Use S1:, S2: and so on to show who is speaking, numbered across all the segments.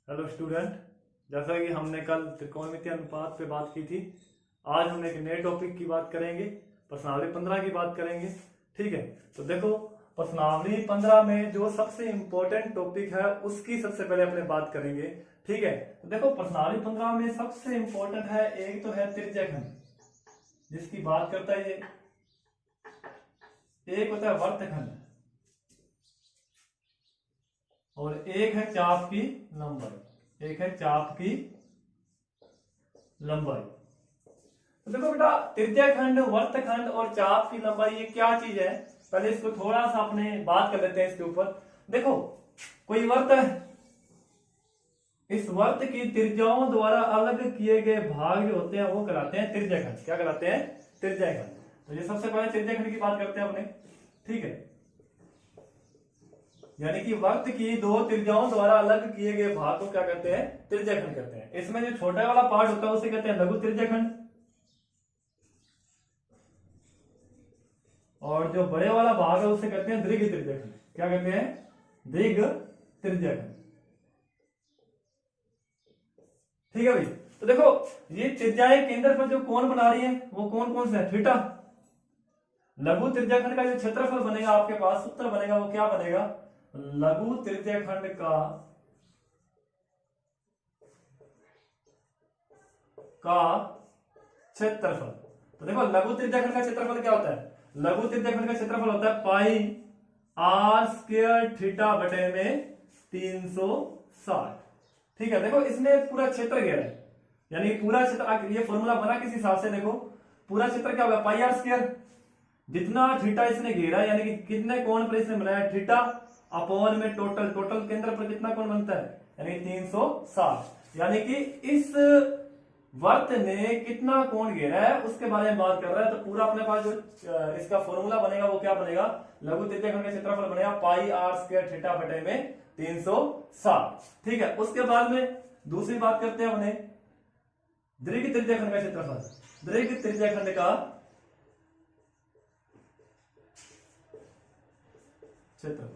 S1: Hello student, जैसा कि हमने कल त्रिकोणमितीय अनुपात पे बात की थी, आज हम एक नए टॉपिक की बात करेंगे। प्रश्नावली 15 की बात करेंगे। ठीक है, तो देखो प्रश्नावली 15 में जो सबसे इंपॉर्टेंट टॉपिक है उसकी सबसे पहले अपने बात करेंगे। ठीक है, तो देखो प्रश्नावली 15 में सबसे इंपॉर्टेंट है, एक तो है त्रिज्याखंड जिसकी बात करता है ये, एक होता है वर्तखंड और एक है चाप की लंबाई, एक है चाप की लंबाई। तो देखो बेटा, त्रिज्याखंड, वर्तखंड और चाप की लंबाई ये क्या चीज है, पहले इसको थोड़ा सा अपने बात कर लेते हैं इसके ऊपर। देखो कोई वर्त है, इस वर्त की त्रिज्याओं द्वारा अलग किए गए भाग जो होते हैं वो कहलाते हैं त्रिज्याखंड। क्या कहलाते हैं? त्रिज्याखंड। तो ये सबसे पहले त्रिज्याखंड की बात करते हैं अपने। ठीक है, यानी कि वर्त की दो त्रिज्याओं द्वारा अलग किए गए भाग को क्या कहते हैं? त्रिज्याखंड कहते हैं। इसमें जो छोटा वाला पार्ट होता है उसे कहते हैं लघु त्रिज्याखंड, और जो बड़े वाला भाग है उसे कहते हैं दीर्घ त्रिज्याखंड। क्या कहते हैं? दीर्घ त्रिज्याखंड। ठीक है भाई, तो देखो ये त्रिज्याएं केंद्र पर जो कोण बना रही है वो कौन कौन से है? थीटा। लघु त्रिज्याखंड का जो क्षेत्रफल बनेगा आपके पास, सूत्र बनेगा वो क्या बनेगा? लघु त्रिज्याखंड का क्षेत्रफल। तो देखो लघु त्रिज्याखंड का क्षेत्रफल क्या होता है? लघु त्रिज्याखंड का क्षेत्रफल होता है पाई आर स्क्वायर थीटा बटे में 360। ठीक है, देखो इसने पूरा क्षेत्र घेरा है, यानी पूरा क्षेत्र, ये फॉर्मूला बना किस हिसाब से? देखो पूरा क्षेत्र क्या होगा? पाई आर स्क्वायर, जितना थीटा इसने घेरा यानी कि कितने कोण पर इसने बनाया थीटा, अपॉन में टोटल, टोटल केंद्र पर कितना कोण बनता है यानी 360। यानी कि इस वर्त ने कितना कोण घेरा है उसके बारे में बात कर रहा है। तो पूरा अपने पास जो इसका फॉर्मूला बनेगा वो क्या बनेगा? लघु त्रिज्याखंड का क्षेत्रफल बनेगा पाई आर स्क्वायर थीटा बटे में 360। ठीक है, उसके बाद में दूसरी बात करते हैं अपने दीर्घ त्रिज्याखंड का क्षेत्रफल। दीर्घ त्रिज्याखंड का क्षेत्रफल,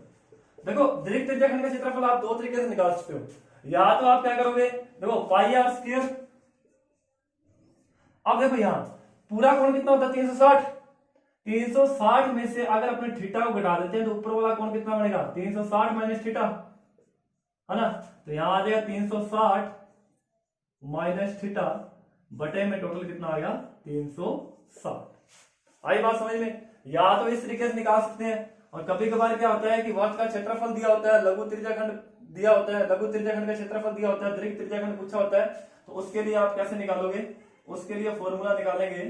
S1: देखो दीर्घ त्रिज्याखंड का क्षेत्रफल आप दो तरीके से निकाल सकते हो। या तो आप क्या करोगे, देखो पाई आर स्क्वायर, अब देखो यहां पूरा कोण कितना होता है? 360। 360 में से अगर अपने थीटा को घटा देते हैं तो ऊपर वाला कोण कितना बनेगा? 360 माइनस थीटा, है ना? तो यहां आ जाएगा 360 माइनस थीटा बटे में टोटल कितना आ गया? 360। आई बात समझ में? या तो इस तरीके से निकाल सकते हैं, और कभी कभार क्या होता है कि वर्त का क्षेत्रफल दिया होता है, लघु त्रिज्याखंड दिया होता है, लघु त्रिज्याखंड का क्षेत्रफल दिया होता है, दीर्घ त्रिज्याखंड पूछा होता है, तो उसके लिए आप कैसे निकालोगे? उसके लिए फॉर्मूला निकालेंगे।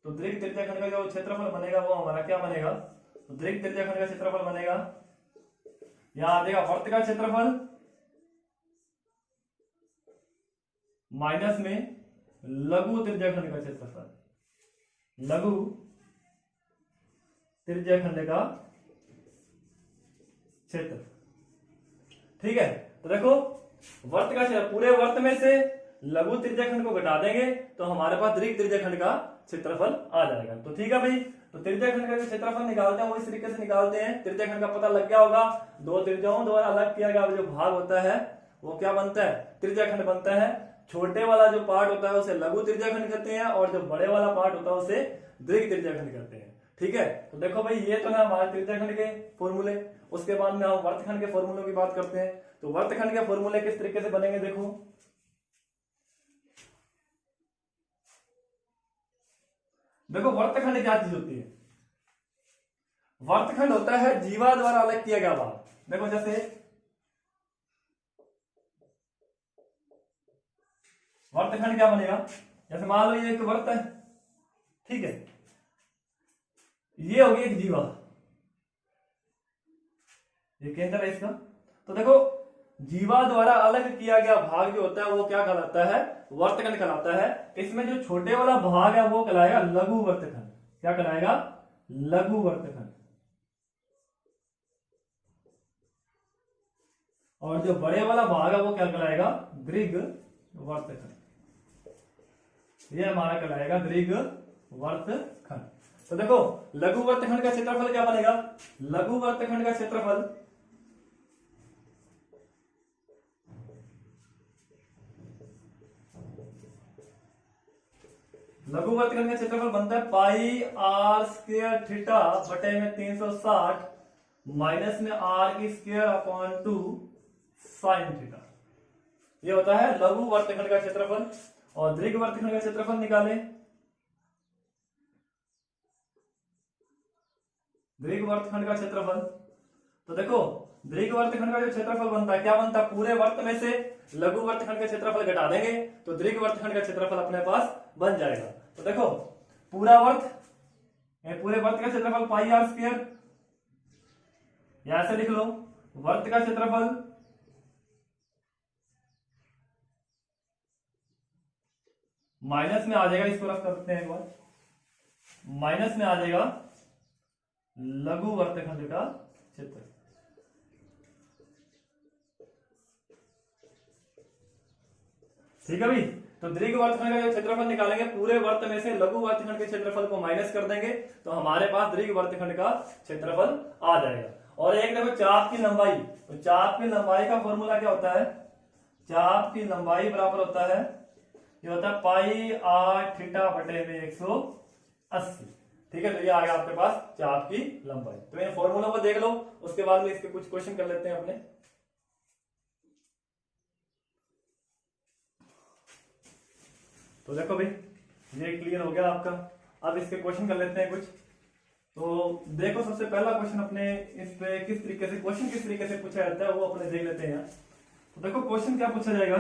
S1: तो दीर्घ त्रिज्याखंड का जो क्षेत्रफल बनेगा वो हमारा क्या बनेगा? तो दीर्घ त्रिज्याखंड का क्षेत्रफल बनेगा, यहां आ जाएगा वर्त का क्षेत्रफल माइनस में लघु त्रिज्याखंड का क्षेत्रफल, लघु त्रिज्याखंड का क्षेत्र। ठीक है, तो देखो वर्त का पूरे वर्त में से लघु त्रिज्याखंड को घटा देंगे तो हमारे पास दीर्घ त्रिज्याखंड का क्षेत्रफल आ जाएगा। तो ठीक है भाई, तो त्रिज्याखंड का जो क्षेत्रफल निकालते हैं वो इस तरीके से निकालते हैं। त्रिज्याखंड का पता लग गया होगा, दो त्रिज्याओं द्वारा अलग किया गया जो भाग होता है वो क्या बनता है? त्रिज्याखंड बनता है। छोटे वाला जो पार्ट होता है उसे लघु त्रिज्याखंड कहते हैं, और जो बड़े वाला पार्ट होता है उसे दीर्घ त्रिज्याखंड कहते हैं। ठीक है, तो देखो भाई ये तो है हमारे त्रिज्याखंड के फॉर्मूले। उसके बाद में हम वर्तखंड के फॉर्मूलों की बात करते हैं। तो वर्तखंड के फॉर्मूले किस तरीके से बनेंगे? देखो देखो वर्तखंड क्या चीज होती है? वर्तखंड होता है जीवा द्वारा अलग किया गया भाग। देखो जैसे वर्तखंड क्या बनेगा? जैसे मान लो ये एक वर्त है, ठीक है, ये होगी एक जीवा, ये केंद्र है इसका। तो देखो जीवा द्वारा अलग किया गया भाग जो होता है वो क्या कहलाता है? वर्तखंड कहलाता है। इसमें जो छोटे वाला भाग है वो कहलाएगा लघु वर्तखंड। क्या कहलाएगा? लघु वर्तखंड। और जो बड़े वाला भाग है वो क्या कहलाएगा? दीर्घ वर्तखंड। ये हमारा कहलाएगा दीर्घ वर्तखंड। तो देखो लघु वर्तखंड का क्षेत्रफल क्या बनेगा? लघु वर्तखंड का क्षेत्रफल लघु वर्तखंड का क्षेत्रफल बनता है पाई आर स्क्वायर थीटा बटे में 360 माइनस में आर की स्क्वायर अपॉन 2 साइन थीटा। ये होता है लघु वर्तखंड का क्षेत्रफल। और दीर्घ वर्तखंड का क्षेत्रफल निकालें। दीर्घ वर्तखंड का क्षेत्रफल, तो देखो दीर्घ वर्तखंड का जो क्षेत्रफल बनता है क्या बनता है, पूरे वर्त में से लघु वर्तखंड का क्षेत्रफल घटा देंगे तो दीर्घ वर्तखंड का क्षेत्रफल अपने पास बन जाएगा। तो देखो पूरा वर्त, पूरे वर्त का क्षेत्रफल पाई आर स्क्वायर, यहां से लिख लो वर्त का क्षेत्रफल माइनस में आ जाएगा, इसको रफ करते हैं एक बार, माइनस में आ जाएगा लघु वर्तखंड का क्षेत्र। ठीक है भाई, तो दीर्घ वर्तखंड का जो क्षेत्रफल निकालेंगे पूरे वर्त में से लघु वर्तखंड के क्षेत्रफल को माइनस कर देंगे तो हमारे पास दीर्घ वर्तखंड का क्षेत्रफल आ जाएगा। और एक देखो चाप की लंबाई, तो चाप की लंबाई का फॉर्मूला क्या होता है, चाप की लंबाई बराबर होता है, ये होता है पाई आर थीटा बटे में 180। ठीक है, तो ये आ गया आपके पास चाप की लंबाई। तो ये फॉर्मूला को देख लो, उसके बाद में इसके कुछ क्वेश्चन कर लेते हैं अपने। तो देखो भाई ये क्लियर हो गया आपका। अब इसके क्वेश्चन कर लेते हैं कुछ। तो देखो सबसे पहला क्वेश्चन अपने इस पे किस तरीके से क्वेश्चन किस तरीके से पूछा जाता है वो अपने देख लेते हैं। तो देखो क्वेश्चन क्या पूछा जाएगा,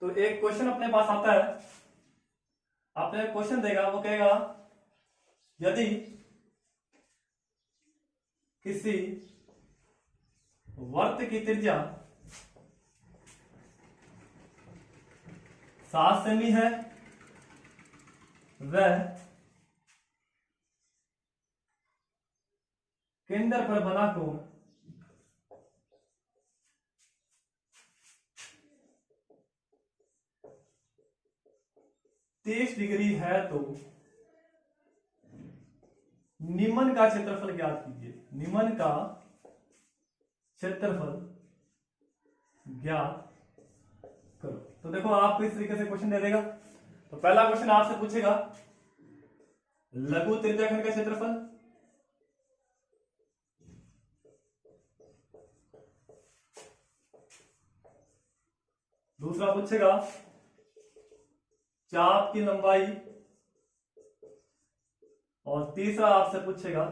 S1: तो एक क्वेश्चन अपने पास आता है, आपने क्वेश्चन देगा, वो कहेगा यदि किसी वर्त की त्रिज्या 7 सेमी है वह केंद्र पर बना कोण 30 डिग्री है तो निम्न का क्षेत्रफल ज्ञात कीजिए। निम्न का क्षेत्रफल ज्ञात करो। तो देखो आपको इस तरीके से क्वेश्चन दे देगा। तो पहला क्वेश्चन आपसे पूछेगा लघु त्रिज्याखंड का क्षेत्रफल, दूसरा पूछेगा चाप की लंबाई, और तीसरा आपसे पूछेगा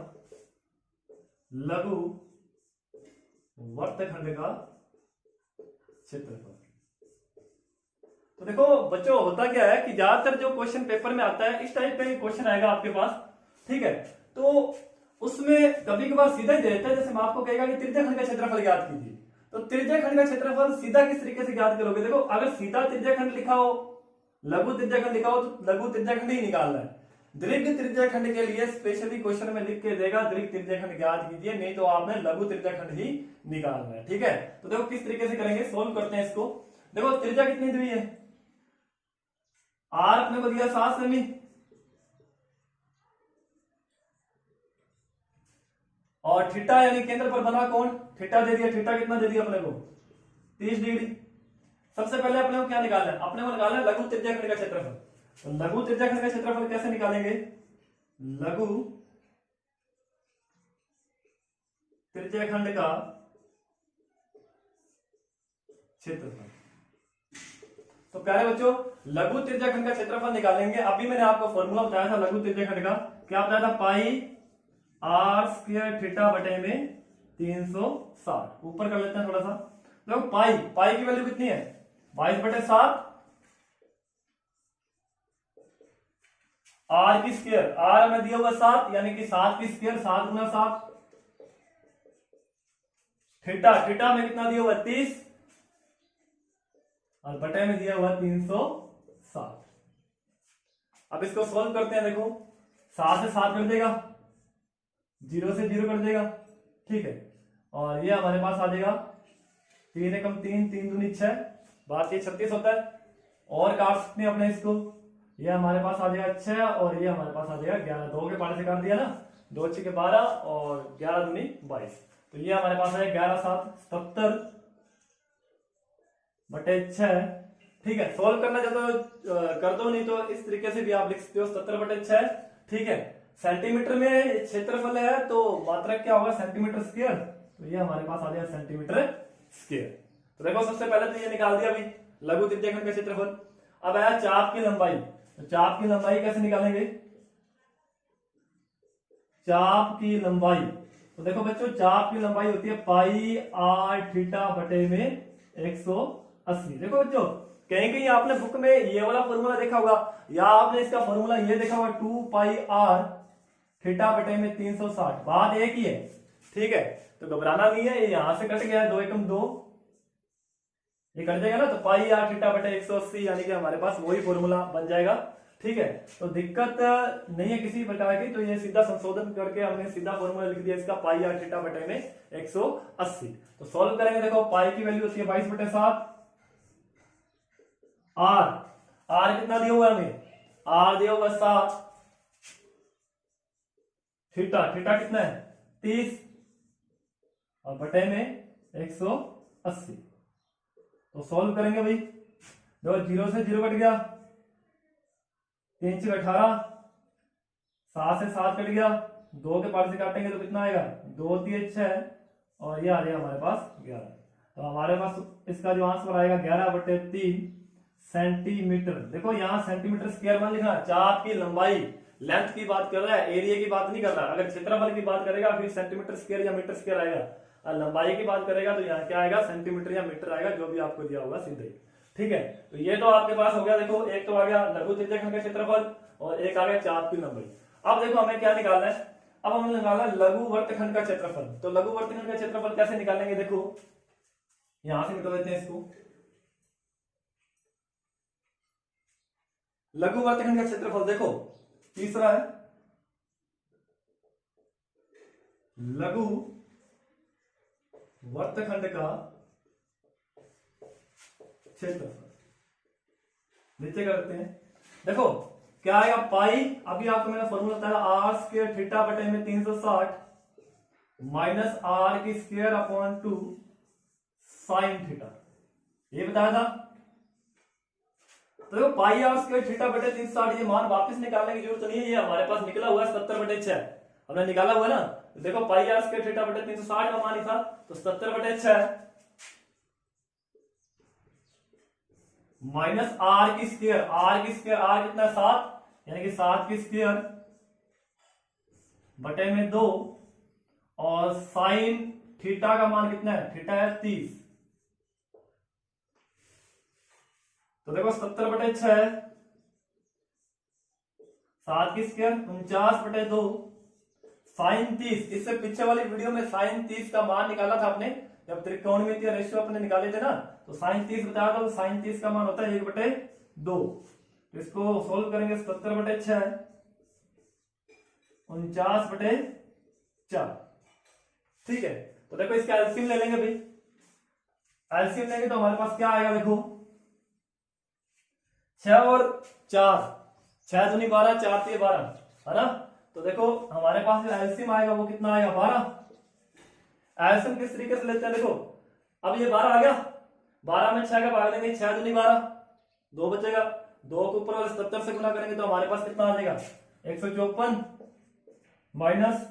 S1: लघु वर्तखंड का क्षेत्रफल। तो देखो बच्चों होता क्या है कि ज्यादातर जो क्वेश्चन पेपर में आता है इस टाइप का क्वेश्चन आएगा आपके पास। ठीक है, तो उसमें कभी कभार सीधा ही दे देता है, जैसे मैं आपको कहेगा कि त्रिज्याखंड का क्षेत्रफल ज्ञात कीजिए। तो त्रिज्याखंड का क्षेत्रफल सीधा किस तरीके से ज्ञात करोगे, देखो अगर सीधा त्रिज्याखंड लिखा हो, लघु त्रिज्याखंड लिखा हो तो लघु त्रिज्याखंड ही निकालना है। दीर्घ त्रिज्याखंड के लिए स्पेशली क्वेश्चन में लिख के देगा दीर्घ त्रिज्याखंड ज्ञात कीजिए, नहीं तो आपने लघु त्रिज्याखंड ही निकालना है। ठीक है, तो देखो किस तरीके से करेंगे, सोल्व करते हैं इसको। देखो त्रिज्या कितनी दी हुई है, आर अपने को दिया 7 सेमी, और थीटा यानी केंद्र पर बना कोण थीटा दे दिया। थीटा कितना दे दिया अपने को 30 डिग्री। सबसे पहले अपने को क्या निकालना है, अपने को निकालना है लघु त्रिज्याखंड का क्षेत्रफल। तो लघु त्रिज्याखंड का क्षेत्रफल कैसे निकालेंगे, लघु त्रिज्याखंड का क्षेत्रफल। तो प्यारे बच्चों लघु त्रिज्याखंड का क्षेत्रफल निकालेंगे। अभी मैंने आपको फॉर्मूला बताया था लघु त्रिज्याखंड का, क्या बताया था, पाई आर स्क्वायर थीटा बटे में 360। ऊपर कर लेते हैं थोड़ा सा। देखो पाई, पाई की वैल्यू कितनी है 22/7, आर की स्क्वायर, आर में दिया हुआ 7 यानी कि 7 की स्क्वायर 7 गुना 7, थीटा, थीटा में कितना दिया हुआ 30 और बटे में दिया हुआ 360। अब इसको सोल्व करते हैं। देखो 7 से 7 कर देगा, 0 से 0 कर देगा। ठीक है, और ये हमारे पास आ जाएगा 3 एकम 3, 3 दूनी 6, बात ये 36 होता है। और काट सकते हैं अपने इसको, ये हमारे पास आ जाएगा 6 और ये हमारे पास आ जाएगा 11। 2 के पारे से काट दिया ना, 2 6 के 12 और 11 दूनी 22। तो ये हमारे पास है 11 7 77 बटे 6 ठीक है, सोल्व करना चाहते हो कर दो, नहीं तो इस तरीके से भी आप लिख सकते हो 70/6। ठीक है, सेंटीमीटर में क्षेत्रफल है तो मात्रक क्या होगा, सेंटीमीटर स्क्वायर। तो ये हमारे पास आ गया सेंटीमीटर स्क्वायर। तो देखो सबसे पहले तो ये निकाल दिया अभी लघु त्रिज्याखंड का क्षेत्रफल। अब आया चाप की लंबाई, तो चाप की लंबाई कैसे निकालेंगे, चाप की लंबाई, तो देखो बच्चों चाप की लंबाई होती है पाई आर थीटा बटे में 180। देखो बच्चों कहीं कहीं आपने बुक में ये वाला फॉर्मूला देखा होगा, या आपने इसका फॉर्मूला ये देखा होगा 2 पाई आर थीटा बटे में 360, बात एक ही है। ठीक है, तो घबराना नहीं है, ये यहां से कट गया है 2 एकम 2, ये कट जाएगा ना, तो पाई आर थीटा बटे 180 यानी कि हमारे पास वही फॉर्मूला बन जाएगा। ठीक है, तो दिक्कत नहीं है किसी प्रकार की, तो ये सीधा संशोधन करके हमने सीधा फॉर्मूला लिख दिया इसका पाई आर थीटा बटे में 180। तो सॉल्व करेंगे, देखो पाई की वैल्यू होती है 22/7, आर आर कितना दिया हुआ है हमें, आर दिया हुआ 7, थीटा थीटा कितना है 30 और बटे में 180। तो सॉल्व करेंगे भाई, देखो 0 से 0 कट गया, 3 से 18, 7 से 7 कट गया, 2 के पास से काटेंगे तो कितना आएगा 2 3 6 और ये आ जाएगा हमारे पास 11। तो हमारे पास इसका जो आंसर आएगा 11/3 सेंटीमीटर। देखो यहाँ सेंटीमीटर स्क्वायर मान लिखना, चाप की लंबाई लेंथ की बात कर रहा है, एरिया की बात नहीं कर रहा। अगर क्षेत्रफल की बात करेगा फिर सेंटीमीटर स्क्वायर या मीटर स्क्वायर आएगा, और लंबाई की बात करेगा तो यहाँ क्या आएगा सेंटीमीटर या मीटर आएगा, जो भी आपको दिया होगा सीधे। ठीक है, तो ये तो आपके पास हो गया, देखो एक तो आ गया लघु त्रिज्याखंड का क्षेत्रफल और एक आ गया चाप की लंबाई। अब देखो हमें क्या निकालना है, अब हमें निकालना है लघु वर्तखंड का क्षेत्रफल। तो लघु वर्तखंड का क्षेत्रफल कैसे निकालेंगे, देखो यहां से निकाल देते हैं इसको। लघु वर्तखंड का क्षेत्रफल देखो तीसरा है लघु वर्तखंड का क्षेत्रफल, नीचे करते हैं। देखो क्या आएगा पाई, अभी आपको मैंने फॉर्मूला बताया आर स्क्वायर थीटा बटे में 360 माइनस आर की स्क्वायर अपॉन 2 साइन थीटा, ये बताया था। तो देखो पाई आर स्क्वायर थीटा बटे 360, ये मान वापस निकालने की जरूरत नहीं है, ये हमारे पास निकला हुआ है 70/6, हमने निकाला हुआ है ना। तो देखो पाई आर स्क्वायर थीटा बटे 360 का मान ही था, तो 70/6 माइनस आर की स्क्वायर, आर की स्क्वायर आर कितना 7 यानी कि 7 की स्क्वायर बटे में 2 और साइन थीटा का मान कितना है, थीटा है 30। तो देखो 70/6 7 की स्क्वायर 49/2 साइन 30। इससे पीछे वाली वीडियो में साइन 30 का मान निकाला था आपने, जब त्रिकोणमितीय रेशियो अपने निकाले थे ना, तो साइन 30 बताया था, तो साइन 30 का मान होता है 1/2। तो इसको सोल्व करेंगे 70/6 49/4। ठीक है, तो देखो इसका एलसीएम ले लेंगे भाई, एलसीएम लेंगे तो हमारे पास क्या आएगा, देखो 6 और 4, 6 दूनी 12, 4 3 12 है ना। तो देखो हमारे पास जो एलसीएम आएगा वो कितना आएगा 12। एलसीएम किस तरीके से लेते हैं, देखो अब ये 12 आ गया, 12 में 6 का भाग देंगे, 6 दूनी 12, 2 बचेगा, 2 को ऊपर वाले 70 से गुना करेंगे तो हमारे पास कितना आ जाएगा 154 माइनस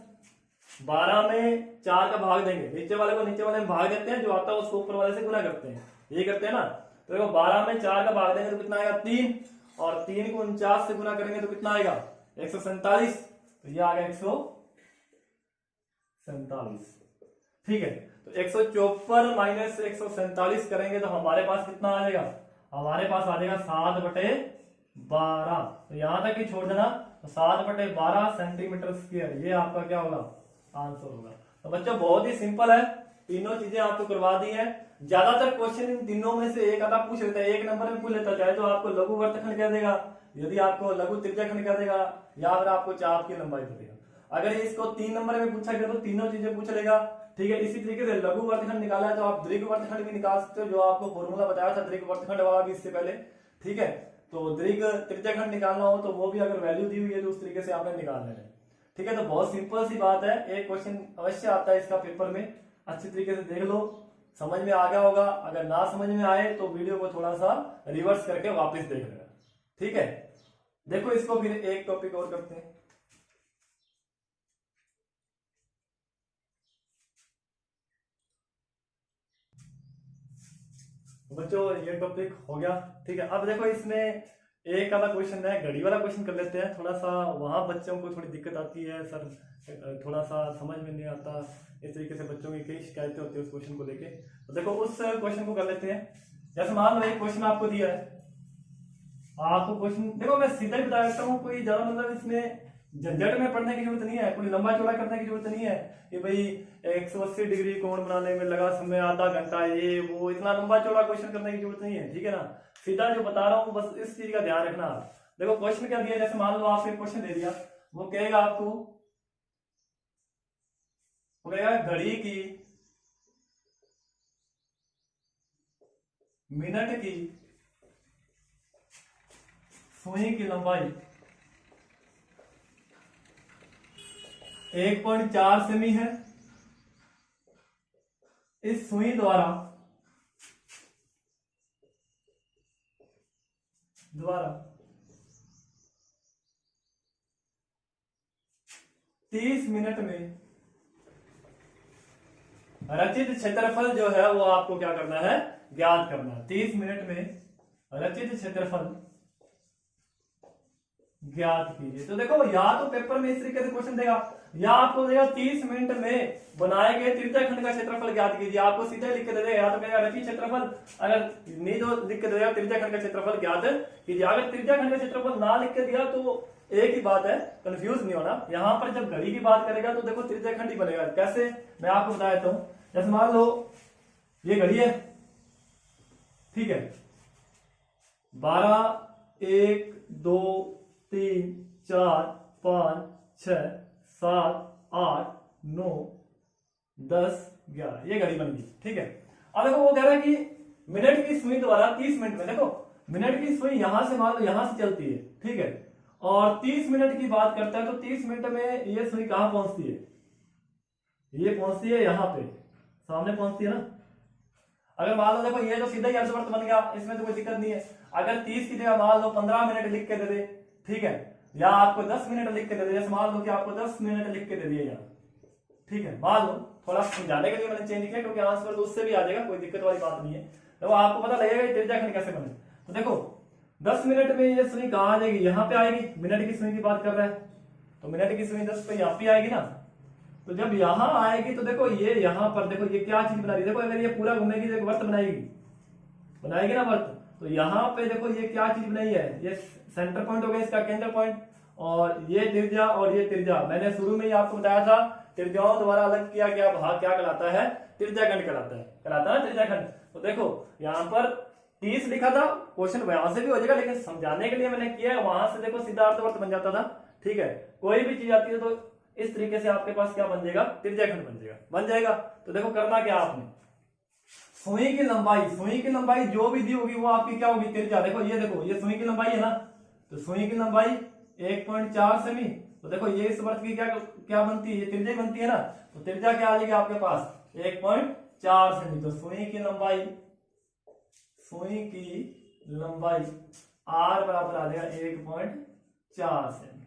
S1: 12 में 4 का भाग देंगे, नीचे वाले को नीचे वाले में भाग देते हैं, जो आता है उसको ऊपर वाले से गुना करते हैं, ये करते हैं ना। तो देखो 12 में 4 का भाग देंगे तो कितना आएगा 3, और 3 को 49 से गुना करेंगे तो कितना आएगा 147। तो ये आ गया 147। ठीक है, तो 154 माइनस 147 करेंगे तो हमारे पास कितना आ जाएगा, हमारे पास आ जाएगा 7/12। तो यहां तक ही छोड़ देना, तो 7/12 सेंटीमीटर स्क्वायर, ये आपका क्या होगा आंसर होगा। तो बच्चों बहुत ही सिंपल है, तीनों चीजें आपको करवा दी है। ज्यादातर क्वेश्चन इन तीनों में से एक आधा पूछ लेता है, एक नंबर में पूछ लेता है, चाहे तो आपको लघु वर्तखंड कह देगा, यदि आपको लघु त्रिज्याखंड कह देगा, या फिर आपको चाप की लंबाई दे देगा। अगर इसको 3 नंबर में पूछा गया तो तीनों चीजें पूछ लेगा। ठीक है, इसी तरीके से लघु वर्तखंड निकाला है तो आप दीर्घ वर्तखंड भी निकाल सकते हो, जो आपको फॉर्मूला बताया था दीर्घ वर्तखंड वाला भी इससे पहले। ठीक है, तो दीर्घ त्रिज्याखंड निकालना हो तो वो भी अगर वैल्यू दी हुई है तो उस तरीके से आपने निकालना है। ठीक है, तो बहुत सिंपल सी बात है, एक क्वेश्चन अवश्य आता है इसका पेपर में, अच्छी तरीके से देख लो, समझ में आ गया होगा। अगर ना समझ में आए तो वीडियो को थोड़ा सा रिवर्स करके वापस देख लेना, ठीक है। देखो इसको फिर एक टॉपिक और करते हैं। बच्चों ये टॉपिक हो गया, ठीक है। अब देखो इसमें एक आधा क्वेश्चन है, घड़ी वाला क्वेश्चन कर लेते हैं। थोड़ा सा वहां बच्चों को थोड़ी दिक्कत आती है सर, थोड़ा सा समझ में नहीं आता, इस तरीके से बच्चों की कई शिकायतें होती है उस क्वेश्चन को लेके। तो देखो उस क्वेश्चन को कर लेते हैं। जैसे मान लो एक क्वेश्चन आपको दिया है, आपको क्वेश्चन देखो मैं सीधा ही बता देता हूँ, कोई ज्यादा मतलब इसमें झंझट में पढ़ने की जरूरत नहीं है, कोई लंबा चौड़ा करने की जरूरत नहीं है कि भाई 180 डिग्री कोण बनाने में लगा समय आधा घंटा, ये वो इतना लंबा चौड़ा क्वेश्चन करने की जरूरत नहीं है, ठीक है ना। सीधा जो बता रहा हूँ बस इस चीज का ध्यान रखना। देखो क्वेश्चन क्या दिया, जैसे मान लो आपको एक क्वेश्चन दे दिया, वो कहेगा आपको, वो कहेगा घड़ी की मिनट की सुई की लंबाई 1.4 सेमी है। इस सुई द्वारा 30 मिनट में रचित क्षेत्रफल जो है वो आपको क्या करना है, ज्ञात करना है। 30 मिनट में रचित क्षेत्रफल ज्ञात कीजिए। तो देखो या तो पेपर में इस तरीके से क्वेश्चन देगा, या आपको देगा 30 मिनट में बनाए गए त्रिज्याखंड का क्षेत्रफल ज्ञात कीजिए। आपको सीधा लिख के दे देगा, या तो कहेगा रचित क्षेत्रफल, अगर नहीं तो लिख के दे देगा त्रिज्याखंड का क्षेत्रफल ज्ञात कीजिए। अगर त्रिज्याखंड का क्षेत्रफल ना लिख के दिया तो एक ही बात है, कंफ्यूज नहीं होना। यहां पर जब घड़ी की बात करेगा तो देखो त्रिज्याखंड ही बनेगा। कैसे, मैं आपको बता देता हूं। जैसे मान लो ये घड़ी है, ठीक है, 12, 1, 2, 3, 4, 5, 6, 7, 8, 9, 10, 11, ये घड़ी बन गई, ठीक है। अब देखो वो कह रहा है कि मिनट की सुई द्वारा 30 मिनट में, देखो मिनट की सुई यहां से मान लो यहां से चलती है, ठीक है, और 30 मिनट की बात करता है तो 30 मिनट में ये सुई कहां पहुंचती है, ये पहुंचती है यहां पे, सामने पहुंचती है ना। अगर मान लो देखो ये जो सीधा ही अर्धवृत्त बन गया, इसमें तो कोई दिक्कत नहीं है। अगर 30 की जगह मान लो 15 मिनट लिख के दे दे, ठीक है, या आपको 10 मिनट लिख के दे दे, जैसे मान लो कि आपको 10 मिनट लिख के दे दिए यहाँ, ठीक है, मान लो थोड़ा समझाने के लिए मैंने चेंज किया क्योंकि आंसर तो उससे भी आ जाएगा, कोई दिक्कत वाली बात नहीं है। तो आपको पता लगेगा कि त्रिज्याखंड कैसे बने। तो देखो 10 मिनट में ये सुई कहां आ जाएगी, यहाँ पे आएगी। मिनट की सुई की बात कर रहा है तो मिनट की सुई 10 पे यहाँ पे आएगी ना। तो जब यहां आएगी तो देखो ये यहां पर देखो ये क्या चीज बना रही है, देखो अगर ये पूरा घूमेगी तो एक वर्त बनाएगी ना वर्त। तो यहाँ पे देखो ये क्या चीज बनाई है, ये सेंटर पॉइंट हो गया, इसका केंद्र पॉइंट, और ये त्रिज्या और ये त्रिज्या। मैंने शुरू में ही आपको बताया था त्रिज्याओं द्वारा अलग किया गया भाग क्या कहलाता है, त्रिज्याखंड कहलाता है ना त्रिज्याखंड। तो देखो यहाँ पर 30 लिखा था, क्वेश्चन वहां से भी हो जाएगा, लेकिन समझाने के लिए मैंने किया है, वहां से देखो सीधा अर्धवृत्त बन जाता था, ठीक है। कोई भी चीज आती है तो इस तरीके से आपके पास क्या बन जाएगा, त्रिज्याखंड बन जाएगा। तो देखो करना क्या आपने, सुई की लंबाई जो भी दी होगी वो आपकी क्या होगी, त्रिज्या। देखो ये सुई की लंबाई है ना, तो सुई की लंबाई 1.4 सेमी। तो देखो ये इस वर्त की क्या बनती है, ये त्रिज्या बनती है ना। तो त्रिज्या क्या आ जाएगी आपके पास 1.4 सेमी। तो सुई की लंबाई R बराबर आ जाएगा 1.4 सेमी,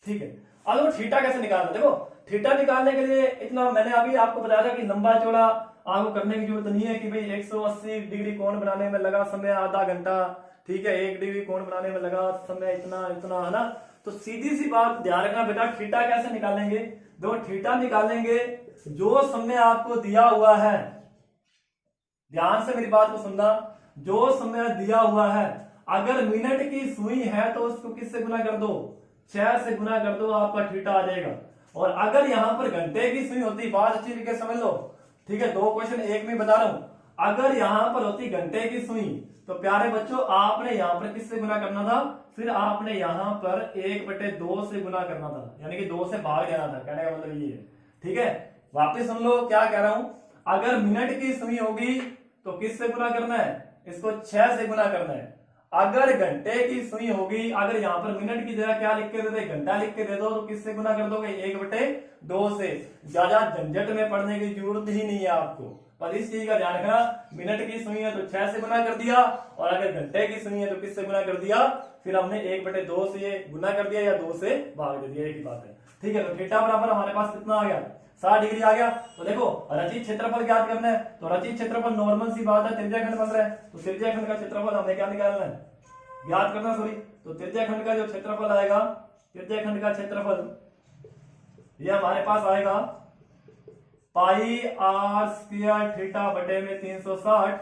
S1: ठीक है। अब देखो थीटा कैसे निकालना, देखो थीटा निकालने के लिए इतना मैंने अभी आपको बताया था कि लंबा चौड़ा आपको करने की जरूरत नहीं है कि भाई 180 डिग्री कोण बनाने में लगा समय आधा घंटा, ठीक है, 1 डिग्री कोण बनाने में लगा समय इतना है ना। तो सीधी सी बात ध्यान रखना बेटा, थीटा कैसे निकालेंगे, दो थीटा निकालेंगे जो समय आपको दिया हुआ है, ध्यान से मेरी बात को सुनना, जो समय दिया हुआ है, अगर मिनट की सुई है तो उसको किससे गुना कर दो, 6 से गुना कर दो, आपका थीटा आ जाएगा। और अगर यहां पर घंटे की सुई होती, बात अच्छी तरीके से समझ लो, ठीक है, 2 क्वेश्चन एक में बता रहा हूं। अगर यहां पर होती घंटे की सुई तो प्यारे बच्चों आपने यहां पर किससे गुना करना था, फिर आपने यहां पर 1/2 से गुना करना था, यानी कि 2 से भाग देना था, कहने का मतलब ये है, ठीक है। वापिस सुन लो क्या कह रहा हूं, अगर मिनट की सुई होगी तो किससे गुना करना है, इसको 6 से गुना करना है। अगर घंटे की सुई होगी, अगर यहां पर मिनट की जगह क्या लिख के दे दे, घंटा लिख के दे दो, तो किससे गुना कर दोगे, 1/2 से। ज्यादा झंझट में पढ़ने की जरूरत ही नहीं है आपको, पर इस चीज का ध्यान रखना, मिनट की सुई है तो 6 से गुना कर दिया, और अगर घंटे की सुई है तो किससे गुना कर दिया, फिर हमने 1/2 से गुना कर दिया या 2 से भाग दे दिया, एक ही बात है। ठीक है, तो थीटा बराबर हमारे पास कितना आ गया, 60 डिग्री आ गया। तो देखो रचित क्षेत्रफल ज्ञात करना है, तो रचित क्षेत्रफल नॉर्मल सी बात है, त्रिज्याखंड बन रहा है, तो त्रिज्याखंड का क्षेत्रफल हमने क्या निकालना है, ज्ञात करना, सॉरी। तो त्रिज्याखंड का जो क्षेत्रफल आएगा, त्रिज्याखंड का क्षेत्रफल ये हमारे पास आएगा पाई आर स्क्वायर थीटा बटे में 360।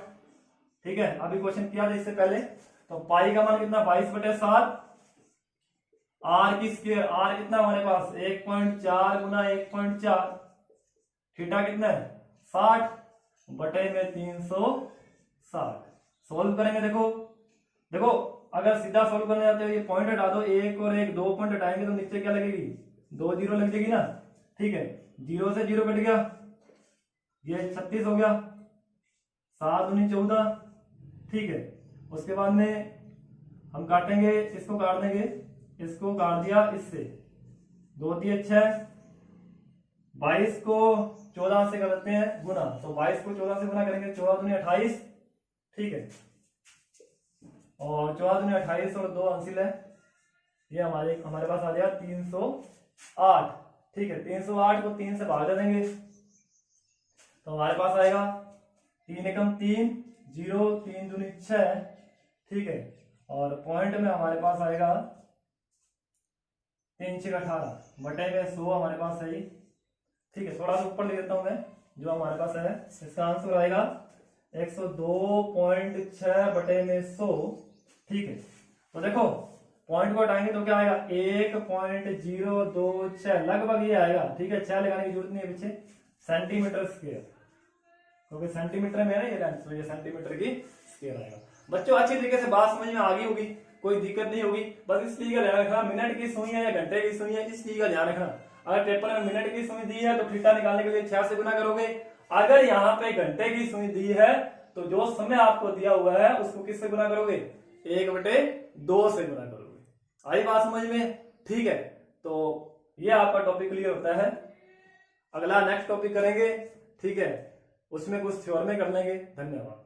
S1: ठीक है, अभी क्वेश्चन किया था इससे पहले, तो पाई का मान कितना 22/7, आर की स्क्वायर, आर कितना हमारे पास 1.4 गुना 1.4, थीटा कितना है 60 बटे में 360। सोल्व करेंगे, देखो देखो अगर सीधा सोल्व करने जाते हो ये पॉइंट हटा दो, एक और एक 2 पॉइंट हटाएंगे तो नीचे क्या लगेगी, 2 जीरो लग जाएगी ना। ठीक है, 0 से 0 कट गया, ये 36 हो गया, 7 दूनी 14। ठीक है, उसके बाद में हम काटेंगे, इसको काट देंगे, इसको काट दिया इससे, 2 3 6, 22 को 14 से करते हैं गुना, तो 22 को 14 से गुना करेंगे, 14 दूनी 28। ठीक है, और 14 दूनी 28 और 2 अंसिल है, ये हमारे पास आ गया 308। ठीक है, 308 को 3 से भाग दे देंगे, तो हमारे पास आएगा 3 एकम 3, 0 3 दूनी 6। ठीक है, और पॉइंट में हमारे पास आएगा 3 6 18 बटे में 100 हमारे पास है। ठीक है, थोड़ा सा ऊपर ले लेता हूं मैं, जो हमारे पास है इसका आंसर आएगा 102.6 बटे में 100। ठीक है, तो देखो पॉइंट को हटाएंगे तो क्या आएगा 1.026 लगभग ये आएगा। ठीक है, 6 लगाने की जरूरत नहीं है पीछे, सेंटीमीटर स्क्वायर, क्योंकि सेंटीमीटर में है ना ये लेंथ, तो ये सेंटीमीटर की स्क्वायर आएगा। बच्चों अच्छी तरीके से बात समझ में आ गई होगी, कोई दिक्कत नहीं होगी। बस इस चीज का ध्यान रखना, मिनट की सुई है या घंटे की सुई है, इस चीज का ध्यान रखना। अगर पेपर में मिनट की सुई दी है तो थीटा निकालने के लिए 6 से गुना करोगे, अगर यहाँ पे घंटे की सुई दी है तो जो समय आपको दिया हुआ है उसको किससे गुना करोगे, 1/2 से गुना करोगे। आई बात समझ में? ठीक है, तो ये आपका टॉपिक क्लियर होता है। अगला नेक्स्ट टॉपिक करेंगे, ठीक है, उसमें कुछ थ्योरम कर लेंगे। धन्यवाद।